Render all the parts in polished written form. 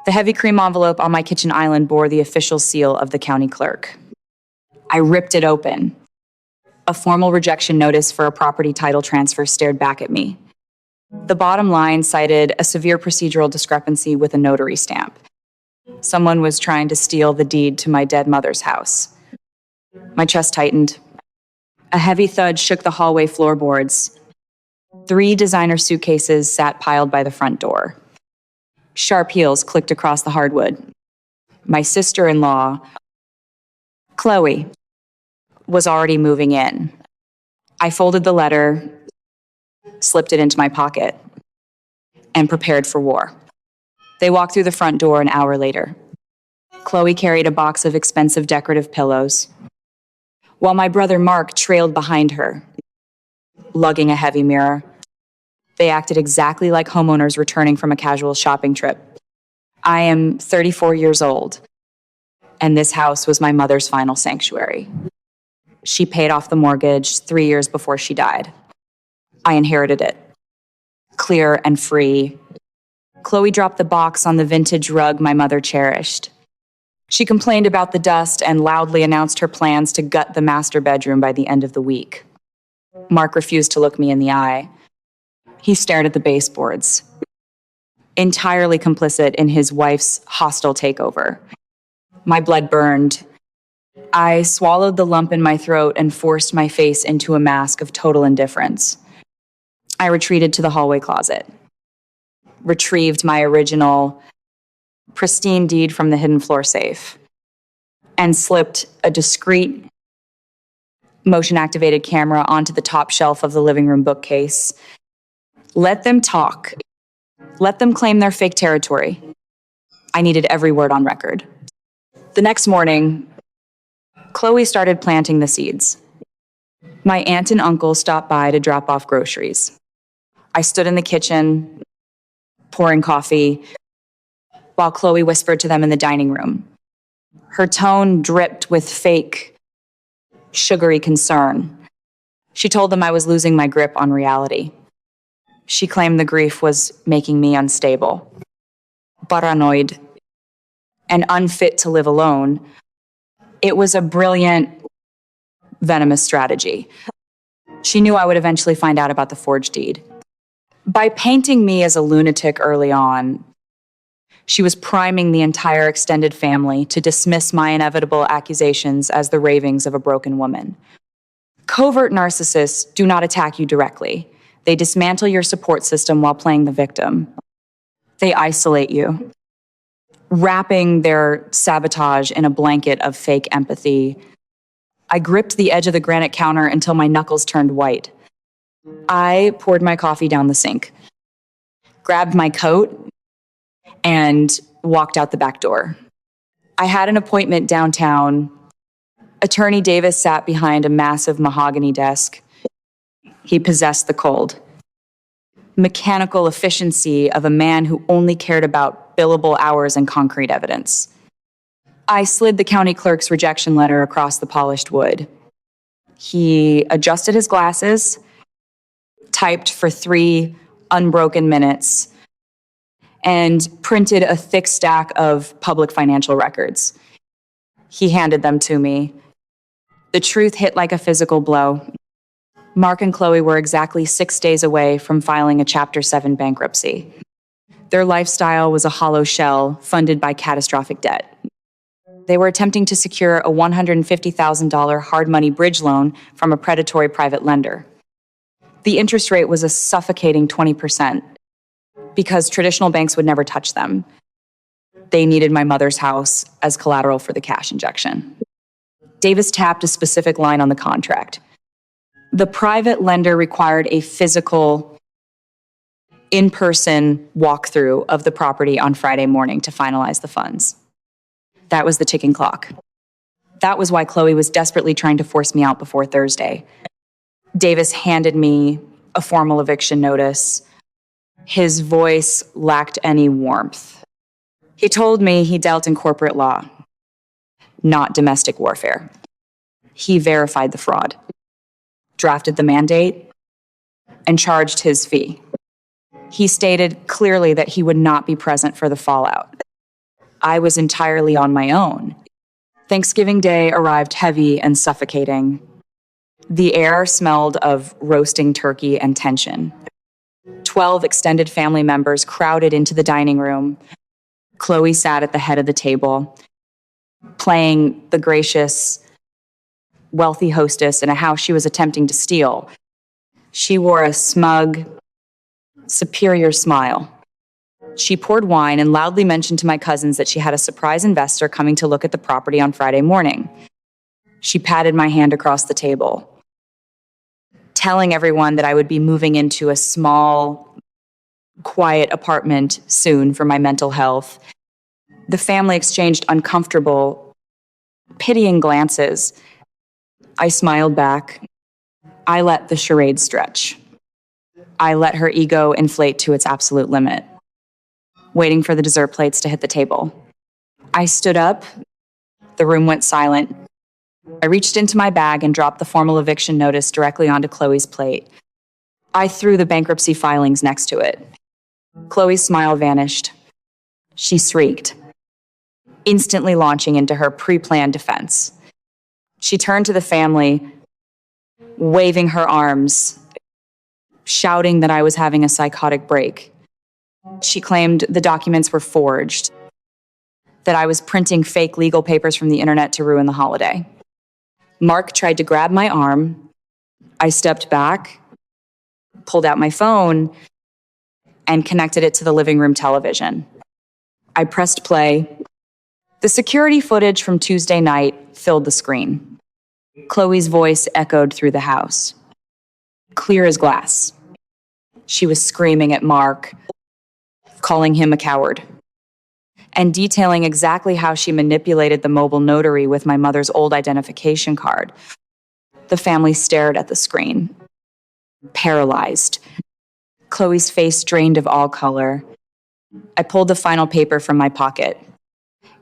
The heavy cream envelope on my kitchen island bore the official seal of the county clerk. I ripped it open. A formal rejection notice for a property title transfer stared back at me. The bottom line cited a severe procedural discrepancy with a notary stamp. Someone was trying to steal the deed to my dead mother's house. My chest tightened. A heavy thud shook the hallway floorboards. 3 designer suitcases sat piled by the front door. Sharp heels clicked across the hardwood. My sister-in-law, Chloe, was already moving in. I folded the letter, slipped it into my pocket, and prepared for war. They walked through the front door an hour later. Chloe carried a box of expensive decorative pillows, while my brother Mark trailed behind her, lugging a heavy mirror. They acted exactly like homeowners returning from a casual shopping trip. I am 34 years old, and this house was my mother's final sanctuary. She paid off the mortgage 3 years before she died. I inherited it, clear and free. Chloe dropped the box on the vintage rug my mother cherished. She complained about the dust and loudly announced her plans to gut the master bedroom by the end of the week. Mark refused to look me in the eye. He stared at the baseboards, entirely complicit in his wife's hostile takeover. My blood burned. I swallowed the lump in my throat and forced my face into a mask of total indifference. I retreated to the hallway closet, retrieved my original, pristine deed from the hidden floor safe, and slipped a discreet, motion-activated camera onto the top shelf of the living room bookcase. Let them talk. Let them claim their fake territory. I needed every word on record. The next morning, Chloe started planting the seeds. My aunt and uncle stopped by to drop off groceries. I stood in the kitchen, pouring coffee, while Chloe whispered to them in the dining room. Her tone dripped with fake, sugary concern. She told them I was losing my grip on reality. She claimed the grief was making me unstable, paranoid, and unfit to live alone. It was a brilliant, venomous strategy. She knew I would eventually find out about the forged deed. By painting me as a lunatic early on, she was priming the entire extended family to dismiss my inevitable accusations as the ravings of a broken woman. Covert narcissists do not attack you directly. They dismantle your support system while playing the victim. They isolate you, wrapping their sabotage in a blanket of fake empathy. I gripped the edge of the granite counter until my knuckles turned white. I poured my coffee down the sink, grabbed my coat, and walked out the back door. I had an appointment downtown. Attorney Davis sat behind a massive mahogany desk. He possessed the cold, mechanical efficiency of a man who only cared about billable hours and concrete evidence. I slid the county clerk's rejection letter across the polished wood. He adjusted his glasses, typed for 3 unbroken minutes, and printed a thick stack of public financial records. He handed them to me. The truth hit like a physical blow. Mark and Chloe were exactly 6 days away from filing a Chapter 7 bankruptcy. Their lifestyle was a hollow shell funded by catastrophic debt. They were attempting to secure a $150,000 hard money bridge loan from a predatory private lender. The interest rate was a suffocating 20% because traditional banks would never touch them. They needed my mother's house as collateral for the cash injection. Davis tapped a specific line on the contract. The private lender required a physical, in-person walkthrough of the property on Friday morning to finalize the funds. That was the ticking clock. That was why Chloe was desperately trying to force me out before Thursday. Davis handed me a formal eviction notice. His voice lacked any warmth. He told me he dealt in corporate law, not domestic warfare. He verified the fraud, drafted the mandate, and charged his fee. He stated clearly that he would not be present for the fallout. I was entirely on my own. Thanksgiving Day arrived heavy and suffocating. The air smelled of roasting turkey and tension. 12 extended family members crowded into the dining room. Chloe sat at the head of the table, playing the gracious, wealthy hostess in a house she was attempting to steal. She wore a smug, superior smile. She poured wine and loudly mentioned to my cousins that she had a surprise investor coming to look at the property on Friday morning. She patted my hand across the table, telling everyone that I would be moving into a small, quiet apartment soon for my mental health. The family exchanged uncomfortable, pitying glances. I smiled back. I let the charade stretch. I let her ego inflate to its absolute limit, waiting for the dessert plates to hit the table. I stood up. The room went silent. I reached into my bag and dropped the formal eviction notice directly onto Chloe's plate. I threw the bankruptcy filings next to it. Chloe's smile vanished. She shrieked, instantly launching into her pre-planned defense. She turned to the family, waving her arms, shouting that I was having a psychotic break. She claimed the documents were forged, that I was printing fake legal papers from the internet to ruin the holiday. Mark tried to grab my arm. I stepped back, pulled out my phone, and connected it to the living room television. I pressed play. The security footage from Tuesday night filled the screen. Chloe's voice echoed through the house, clear as glass. She was screaming at Mark, calling him a coward, and detailing exactly how she manipulated the mobile notary with my mother's old identification card. The family stared at the screen, paralyzed. Chloe's face drained of all color. I pulled the final paper from my pocket.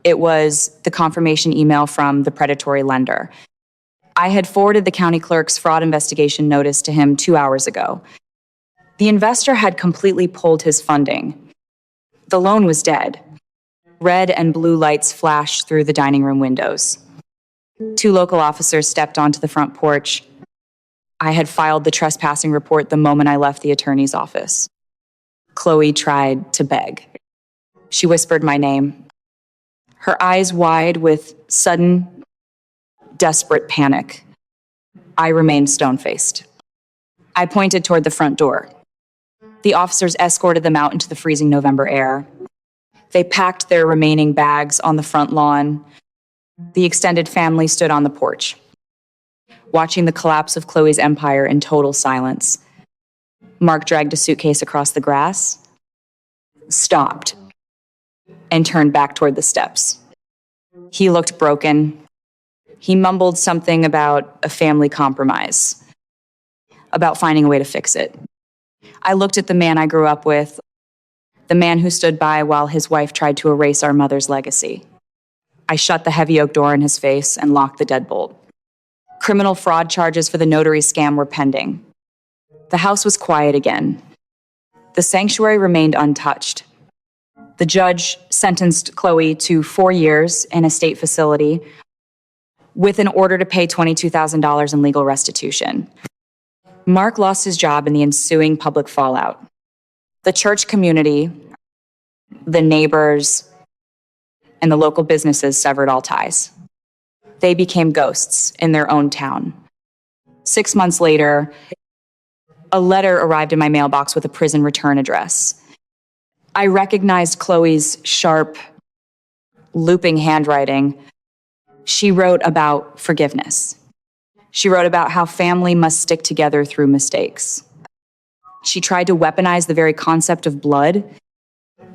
It was the confirmation email from the predatory lender. I had forwarded the county clerk's fraud investigation notice to him 2 hours ago. The investor had completely pulled his funding. The loan was dead. Red and blue lights flashed through the dining room windows. 2 local officers stepped onto the front porch. I had filed the trespassing report the moment I left the attorney's office. Chloe tried to beg. She whispered my name, her eyes wide with sudden, desperate panic. I remained stone-faced. I pointed toward the front door. The officers escorted them out into the freezing November air. They packed their remaining bags on the front lawn. The extended family stood on the porch, watching the collapse of Chloe's empire in total silence. Mark dragged a suitcase across the grass, stopped, and turned back toward the steps. He looked broken. He mumbled something about a family compromise, about finding a way to fix it. I looked at the man I grew up with, the man who stood by while his wife tried to erase our mother's legacy. I shut the heavy oak door in his face and locked the deadbolt. Criminal fraud charges for the notary scam were pending. The house was quiet again. The sanctuary remained untouched. The judge sentenced Chloe to 4 years in a state facility with an order to pay $22,000 in legal restitution. Mark lost his job in the ensuing public fallout. The church community, the neighbors, and the local businesses severed all ties. They became ghosts in their own town. 6 months later, a letter arrived in my mailbox with a prison return address. I recognized Chloe's sharp, looping handwriting. She wrote about forgiveness. She wrote about how family must stick together through mistakes. She tried to weaponize the very concept of blood.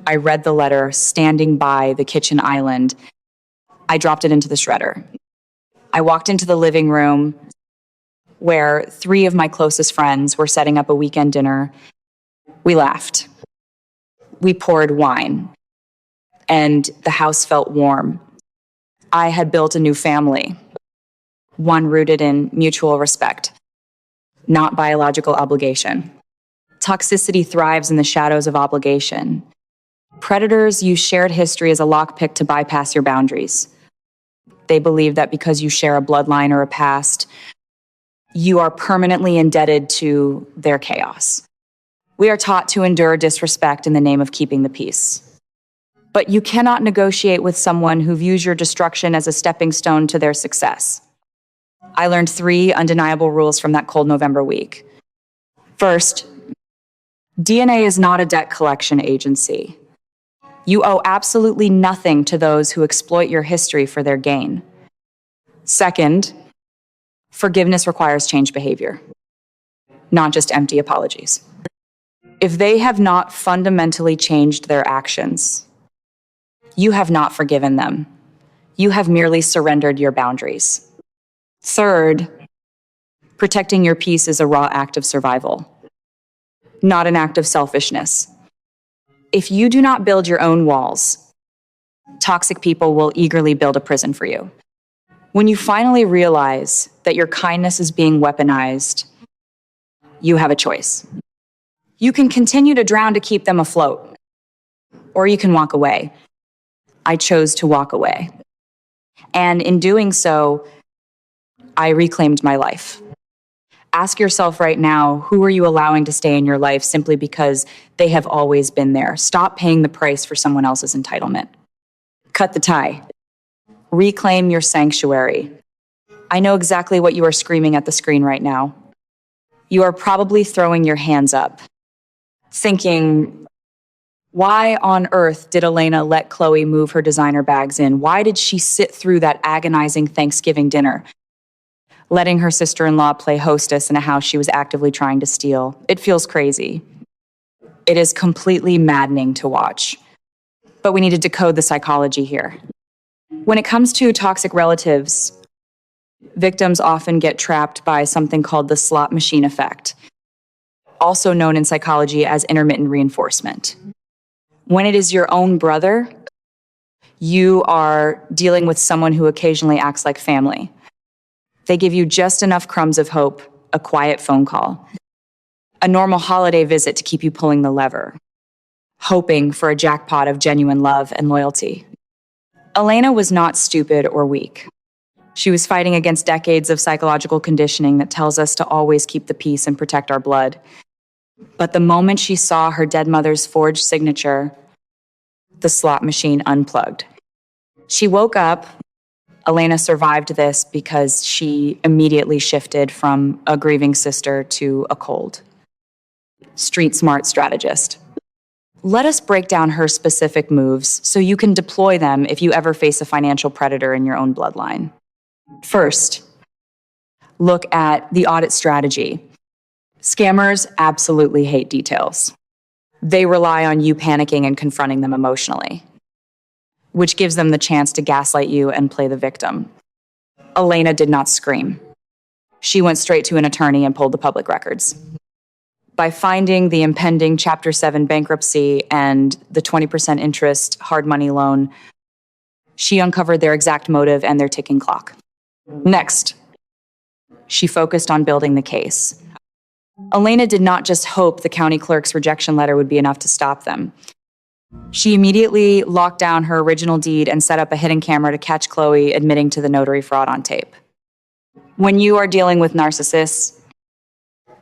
I read the letter standing by the kitchen island. I dropped it into the shredder. I walked into the living room where 3 of my closest friends were setting up a weekend dinner. We laughed. We poured wine, and the house felt warm. I had built a new family, one rooted in mutual respect, not biological obligation. Toxicity thrives in the shadows of obligation. Predators use shared history as a lockpick to bypass your boundaries. They believe that because you share a bloodline or a past, you are permanently indebted to their chaos. We are taught to endure disrespect in the name of keeping the peace. But you cannot negotiate with someone who views your destruction as a stepping stone to their success. I learned 3 undeniable rules from that cold November week. First, DNA is not a debt collection agency. You owe absolutely nothing to those who exploit your history for their gain. Second, forgiveness requires changed behavior, not just empty apologies. If they have not fundamentally changed their actions, you have not forgiven them. You have merely surrendered your boundaries. Third, protecting your peace is a raw act of survival, not an act of selfishness. If you do not build your own walls, toxic people will eagerly build a prison for you. When you finally realize that your kindness is being weaponized, you have a choice. You can continue to drown to keep them afloat, or you can walk away. I chose to walk away. And in doing so, I reclaimed my life. Ask yourself right now, who are you allowing to stay in your life simply because they have always been there? Stop paying the price for someone else's entitlement. Cut the tie. Reclaim your sanctuary. I know exactly what you are screaming at the screen right now. You are probably throwing your hands up, thinking, why on earth did Elena let Chloe move her designer bags in? Why did she sit through that agonizing Thanksgiving dinner, letting her sister-in-law play hostess in a house she was actively trying to steal? It feels crazy. It is completely maddening to watch. But we need to decode the psychology here. When it comes to toxic relatives, victims often get trapped by something called the slot machine effect, also known in psychology as intermittent reinforcement. When it is your own brother, you are dealing with someone who occasionally acts like family. They give you just enough crumbs of hope, a quiet phone call, a normal holiday visit to keep you pulling the lever, hoping for a jackpot of genuine love and loyalty. Elena was not stupid or weak. She was fighting against decades of psychological conditioning that tells us to always keep the peace and protect our blood. But the moment she saw her dead mother's forged signature, the slot machine unplugged. She woke up. Elena survived this because she immediately shifted from a grieving sister to a cold, street-smart strategist. Let us break down her specific moves so you can deploy them if you ever face a financial predator in your own bloodline. First, look at the audit strategy. Scammers absolutely hate details. They rely on you panicking and confronting them emotionally, which gives them the chance to gaslight you and play the victim. Elena did not scream. She went straight to an attorney and pulled the public records. By finding the impending Chapter 7 bankruptcy and the 20% interest hard money loan, she uncovered their exact motive and their ticking clock. Next, she focused on building the case. Elena did not just hope the county clerk's rejection letter would be enough to stop them. She immediately locked down her original deed and set up a hidden camera to catch Chloe admitting to the notary fraud on tape. When you are dealing with narcissists,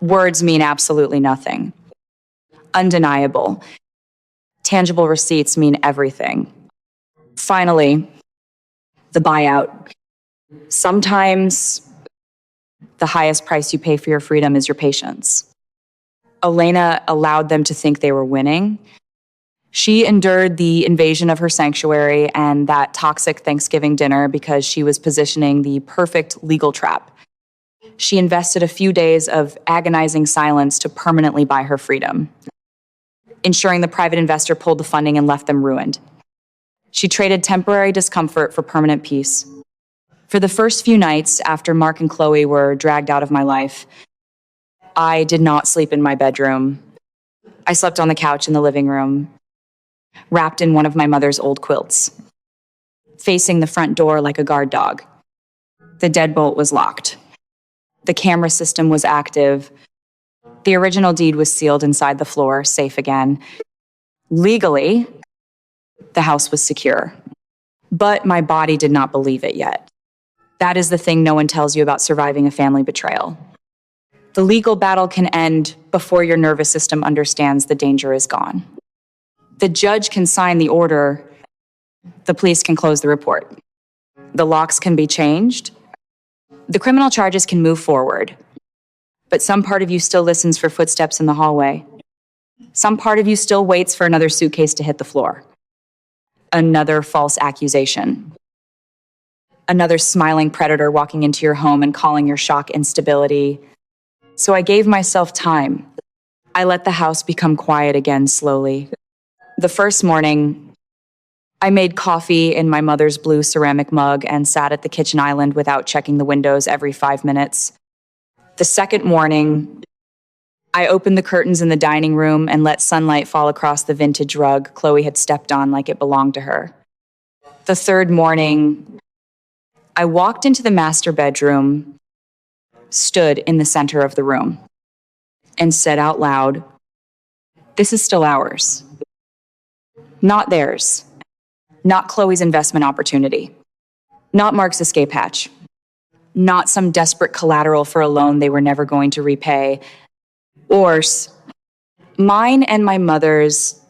words mean absolutely nothing. Undeniable. Tangible receipts mean everything. Finally, the buyout. Sometimes the highest price you pay for your freedom is your patience. Elena allowed them to think they were winning. She endured the invasion of her sanctuary and that toxic Thanksgiving dinner because she was positioning the perfect legal trap. She invested a few days of agonizing silence to permanently buy her freedom, ensuring the private investor pulled the funding and left them ruined. She traded temporary discomfort for permanent peace. For the first few nights after Mark and Chloe were dragged out of my life, I did not sleep in my bedroom. I slept on the couch in the living room, wrapped in one of my mother's old quilts, facing the front door like a guard dog. The deadbolt was locked. The camera system was active. The original deed was sealed inside the floor, safe again. Legally, The house was secure. But my body did not believe it yet. That is the thing no one tells you about surviving a family betrayal. The legal battle can end before your nervous system understands the danger is gone. The judge can sign the order. The police can close the report. The locks can be changed. The criminal charges can move forward. But some part of you still listens for footsteps in the hallway. Some part of you still waits for another suitcase to hit the floor. Another false accusation. Another smiling predator walking into your home and calling your shock instability. So I gave myself time. I let the house become quiet again slowly. The first morning, I made coffee in my mother's blue ceramic mug and sat at the kitchen island without checking the windows every 5 minutes. The second morning, I opened the curtains in the dining room and let sunlight fall across the vintage rug Chloe had stepped on like it belonged to her. The third morning, I walked into the master bedroom, stood in the center of the room, and said out loud, "This is still ours. Not theirs. Not Chloe's investment opportunity. Not Mark's escape hatch. Not some desperate collateral for a loan they were never going to repay. Ours. Mine and my mother's.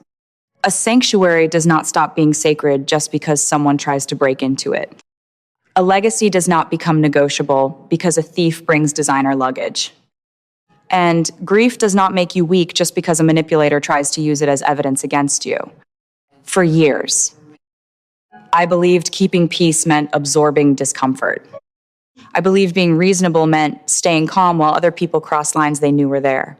A sanctuary does not stop being sacred just because someone tries to break into it. A legacy does not become negotiable because a thief brings designer luggage. And grief does not make you weak just because a manipulator tries to use it as evidence against you. For years, I believed keeping peace meant absorbing discomfort. I believed being reasonable meant staying calm while other people crossed lines they knew were there.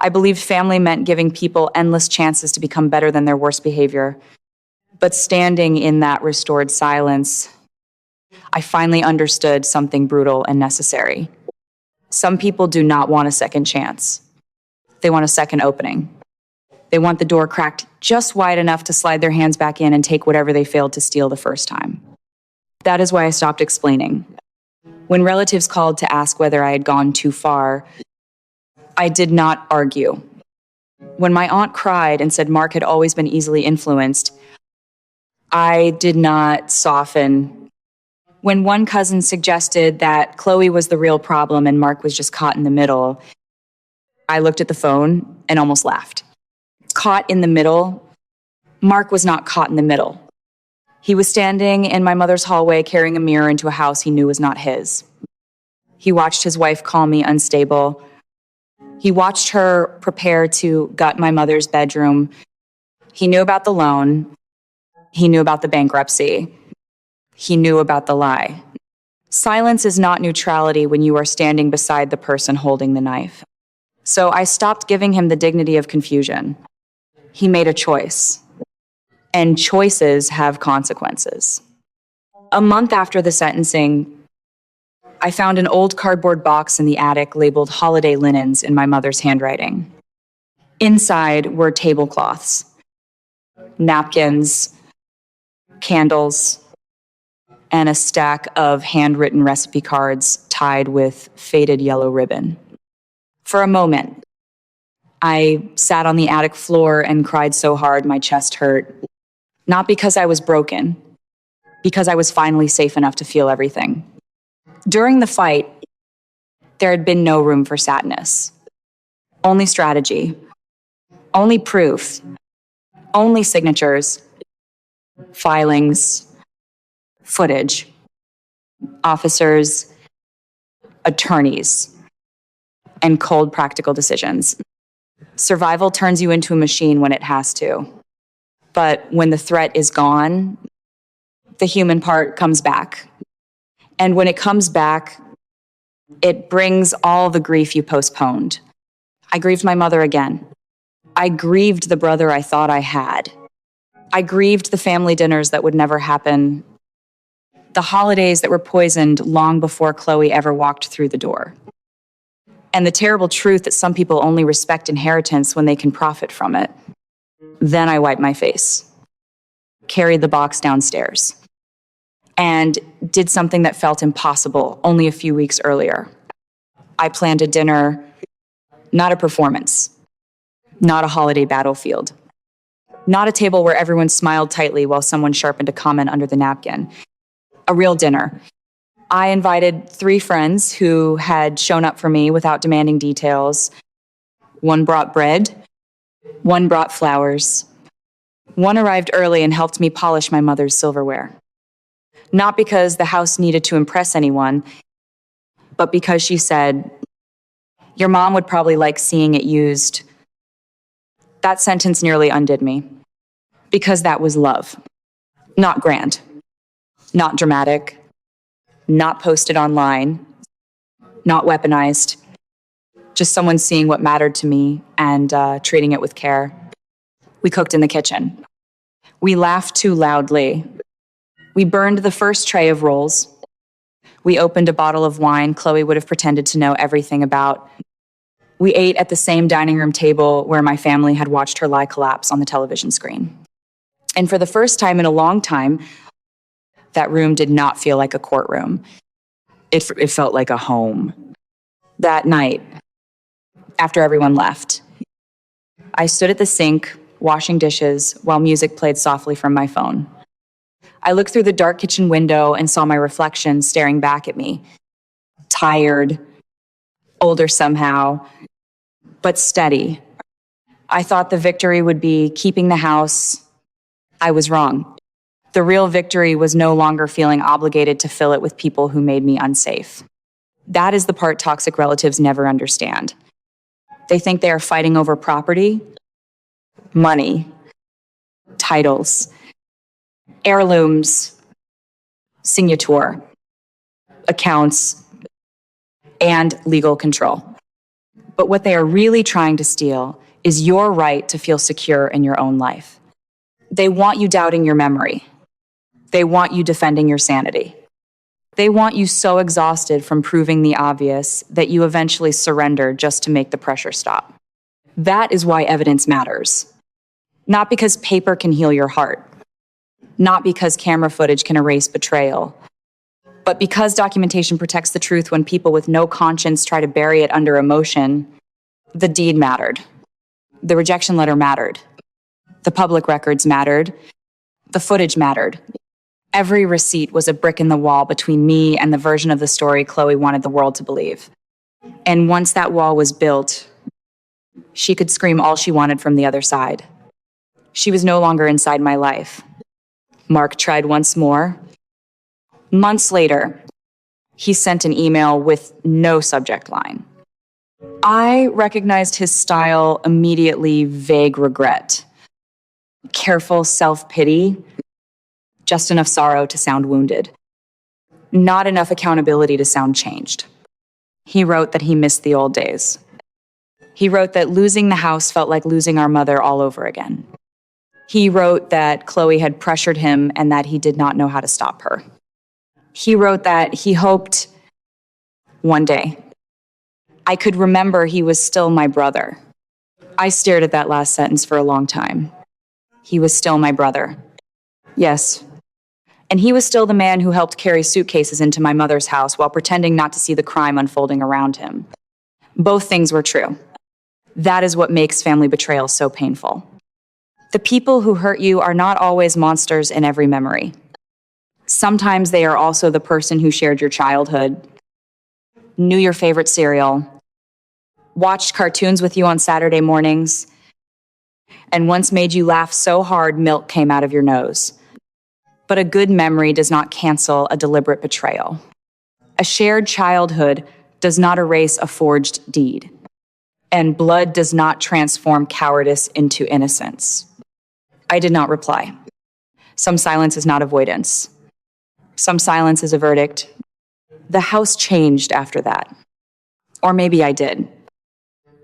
I believed family meant giving people endless chances to become better than their worst behavior. But standing in that restored silence, I finally understood something brutal and necessary. Some people do not want a second chance. They want a second opening. They want the door cracked just wide enough to slide their hands back in and take whatever they failed to steal the first time. That is why I stopped explaining. When relatives called to ask whether I had gone too far, I did not argue. When my aunt cried and said Mark had always been easily influenced, I did not soften. When one cousin suggested that Chloe was the real problem and Mark was just caught in the middle, I looked at the phone and almost laughed. Caught in the middle? Mark was not caught in the middle. He was standing in my mother's hallway carrying a mirror into a house he knew was not his. He watched his wife call me unstable. He watched her prepare to gut my mother's bedroom. He knew about the loan. He knew about the bankruptcy. He knew about the lie. Silence is not neutrality when you are standing beside the person holding the knife. So I stopped giving him the dignity of confusion. He made a choice. And choices have consequences. A month after the sentencing, I found an old cardboard box in the attic labeled holiday linens in my mother's handwriting. Inside were tablecloths, napkins, candles, and a stack of handwritten recipe cards tied with faded yellow ribbon. For a moment, I sat on the attic floor and cried so hard my chest hurt. Not because I was broken, because I was finally safe enough to feel everything. During the fight, there had been no room for sadness. Only strategy. Only proof. Only signatures. Filings. Footage. Officers. Attorneys. And cold practical decisions. Survival turns you into a machine when it has to. But when the threat is gone, the human part comes back. And when it comes back, it brings all the grief you postponed. I grieved my mother again. I grieved the brother I thought I had. I grieved the family dinners that would never happen. The holidays that were poisoned long before Chloe ever walked through the door. And the terrible truth that some people only respect inheritance when they can profit from it. Then I wiped my face, carried the box downstairs, and did something that felt impossible only a few weeks earlier. I planned a dinner, not a performance, not a holiday battlefield. Not a table where everyone smiled tightly while someone sharpened a comment under the napkin. A real dinner. I invited 3 friends who had shown up for me without demanding details. One brought bread. One brought flowers. One arrived early and helped me polish my mother's silverware. Not because the house needed to impress anyone, but because she said, "Your mom would probably like seeing it used." That sentence nearly undid me. Because that was love. Not grand. Not dramatic. Not posted online. Not weaponized. Just someone seeing what mattered to me and treating it with care. We cooked in the kitchen. We laughed too loudly. We burned the first tray of rolls. We opened a bottle of wine Chloe would have pretended to know everything about. We ate at the same dining room table where my family had watched her lie collapse on the television screen. And for the first time in a long time, that room did not feel like a courtroom. It felt like a home. That night, after everyone left, I stood at the sink, washing dishes, while music played softly from my phone. I looked through the dark kitchen window and saw my reflection staring back at me. Tired, older somehow, but steady. I thought the victory would be keeping the house. I was wrong. The real victory was no longer feeling obligated to fill it with people who made me unsafe. That is the part toxic relatives never understand. They think they are fighting over property, money, titles, heirlooms, signature, accounts, and legal control. But what they are really trying to steal is your right to feel secure in your own life. They want you doubting your memory. They want you defending your sanity. They want you so exhausted from proving the obvious that you eventually surrender just to make the pressure stop. That is why evidence matters. Not because paper can heal your heart. Not because camera footage can erase betrayal. But because documentation protects the truth when people with no conscience try to bury it under emotion. The deed mattered. The rejection letter mattered. The public records mattered. The footage mattered. Every receipt was a brick in the wall between me and the version of the story Chloe wanted the world to believe. And once that wall was built, she could scream all she wanted from the other side. She was no longer inside my life. Mark tried once more. Months later, he sent an email with no subject line. I recognized his style immediately: vague regret, careful self-pity, just enough sorrow to sound wounded, not enough accountability to sound changed. He wrote that he missed the old days. He wrote that losing the house felt like losing our mother all over again. He wrote that Chloe had pressured him and that he did not know how to stop her. He wrote that he hoped one day I could remember he was still my brother. I stared at that last sentence for a long time. He was still my brother. Yes. And he was still the man who helped carry suitcases into my mother's house while pretending not to see the crime unfolding around him. Both things were true. That is what makes family betrayal so painful. The people who hurt you are not always monsters in every memory. Sometimes they are also the person who shared your childhood, knew your favorite cereal, watched cartoons with you on Saturday mornings, and once made you laugh so hard milk came out of your nose. But a good memory does not cancel a deliberate betrayal. A shared childhood does not erase a forged deed. And blood does not transform cowardice into innocence. I did not reply. Some silence is not avoidance. Some silence is a verdict. The house changed after that. Or maybe I did.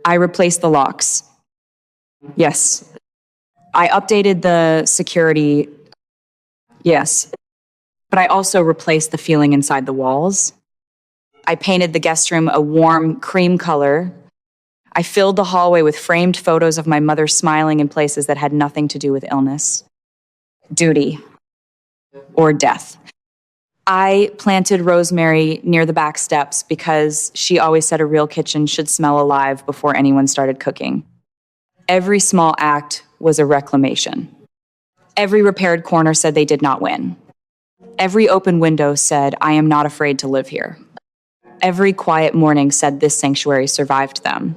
I replaced the locks. Yes. I updated the security. Yes. But I also replaced the feeling inside the walls. I painted the guest room a warm cream color. I filled the hallway with framed photos of my mother smiling in places that had nothing to do with illness, duty, or death. I planted rosemary near the back steps because she always said a real kitchen should smell alive before anyone started cooking. Every small act was a reclamation. Every repaired corner said they did not win. Every open window said, I am not afraid to live here. Every quiet morning said this sanctuary survived them.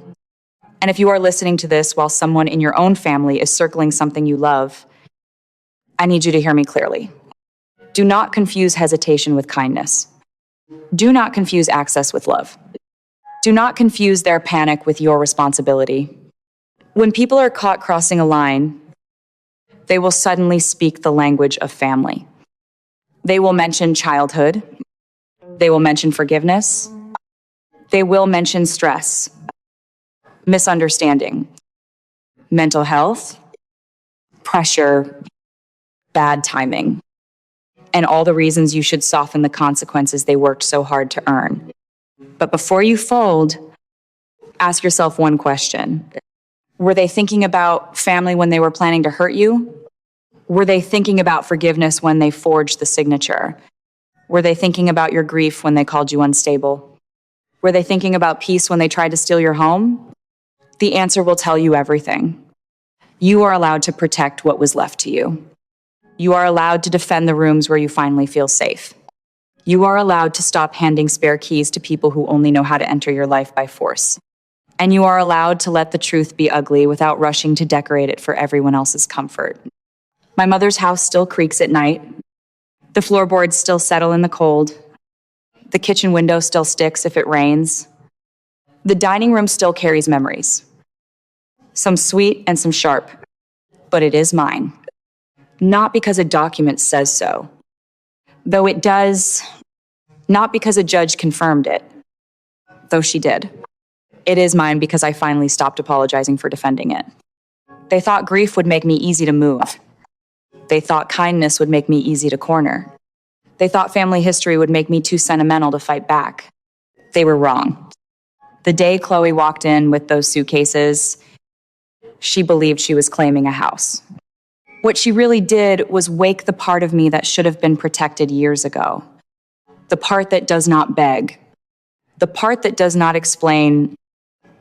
And if you are listening to this while someone in your own family is circling something you love, I need you to hear me clearly. Do not confuse hesitation with kindness. Do not confuse access with love. Do not confuse their panic with your responsibility. When people are caught crossing a line, they will suddenly speak the language of family. They will mention childhood. They will mention forgiveness. They will mention stress, misunderstanding, mental health, pressure, bad timing, and all the reasons you should soften the consequences they worked so hard to earn. But before you fold, ask yourself one question. Were they thinking about family when they were planning to hurt you? Were they thinking about forgiveness when they forged the signature? Were they thinking about your grief when they called you unstable? Were they thinking about peace when they tried to steal your home? The answer will tell you everything. You are allowed to protect what was left to you. You are allowed to defend the rooms where you finally feel safe. You are allowed to stop handing spare keys to people who only know how to enter your life by force. And you are allowed to let the truth be ugly without rushing to decorate it for everyone else's comfort. My mother's house still creaks at night. The floorboards still settle in the cold. The kitchen window still sticks if it rains. The dining room still carries memories. Some sweet and some sharp, but it is mine. Not because a document says so, though it does, not because a judge confirmed it, though she did. It is mine because I finally stopped apologizing for defending it. They thought grief would make me easy to move. They thought kindness would make me easy to corner. They thought family history would make me too sentimental to fight back. They were wrong. The day Chloe walked in with those suitcases, she believed she was claiming a house. What she really did was wake the part of me that should have been protected years ago. The part that does not beg. The part that does not explain.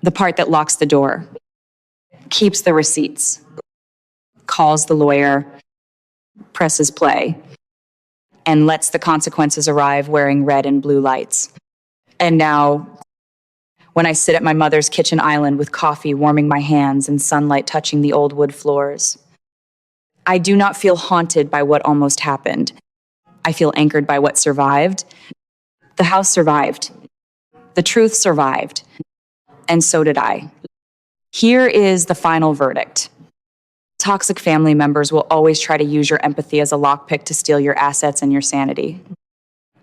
The part that locks the door. Keeps the receipts. Calls the lawyer. Presses play. And lets the consequences arrive wearing red and blue lights. And now, when I sit at my mother's kitchen island with coffee warming my hands and sunlight touching the old wood floors, I do not feel haunted by what almost happened. I feel anchored by what survived. The house survived. The truth survived. And so did I. Here is the final verdict. Toxic family members will always try to use your empathy as a lockpick to steal your assets and your sanity.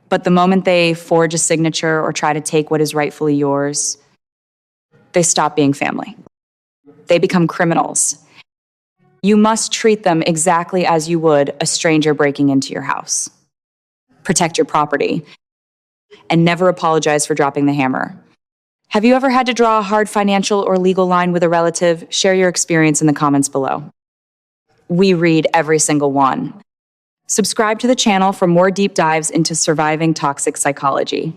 But the moment they forge a signature or try to take what is rightfully yours, they stop being family. They become criminals. You must treat them exactly as you would a stranger breaking into your house. Protect your property, and never apologize for dropping the hammer. Have you ever had to draw a hard financial or legal line with a relative? Share your experience in the comments below. We read every single one. Subscribe to the channel for more deep dives into surviving toxic psychology.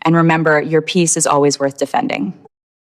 And remember, your peace is always worth defending.